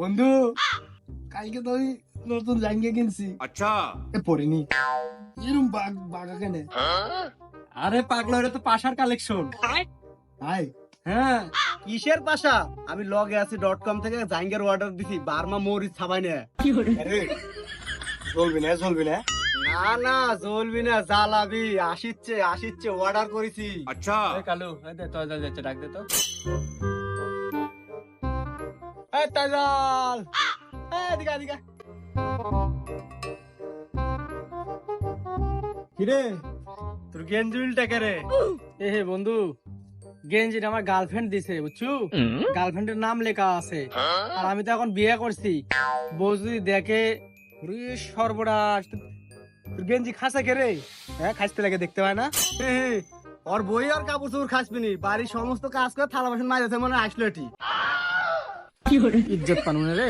বন্ধু কালকে তো আমি নতুন জাঙ্গিয়া কিনছি। अच्छा পরিনি এরম বাঘা কেনে। আরে পাগলা, এটা তো পাশার কালেকশন। হাই হ্যাঁ, কিসের পাশা? আমি লগে আছি .com থেকে জাঙ্গের অর্ডার দিছি, বার্মা মরিচ ছাবাই না। আরে চলবি না চলবি না। না না জ্বলবি না, জ্বালাবি। আসিচ্ছে অর্ডার করেছি। अच्छा এই কালু, এই দে তো যাচ্ছে, ডাক দে তো। এই তাইজাল, এদিকে এদিকে। কিরে, তোর গেঞ্জি উল্টা কে রে? এ হে বন্ধু, গেঞ্জিটা আমার গার্লফ্রেন্ড দিছে, বুঝছু? গার্লফ্রেন্ডের নাম লেখা আছে। আর আমি তো এখন বিয়ে করছি। বউ যদি দেখে, ওরে সর্বনাশ, তোর গেঞ্জি খাসা কে রে? হ্যাঁ, খাসতে লাগে, দেখতে হয় না? হে, হে, ওর বই আর কাপড় চোপড় খাসবিনি, বাড়ির সমস্ত কাজ করে থালা বাসন মাঝে মনে আসলো এটি। ইজ্জত পানু না রে।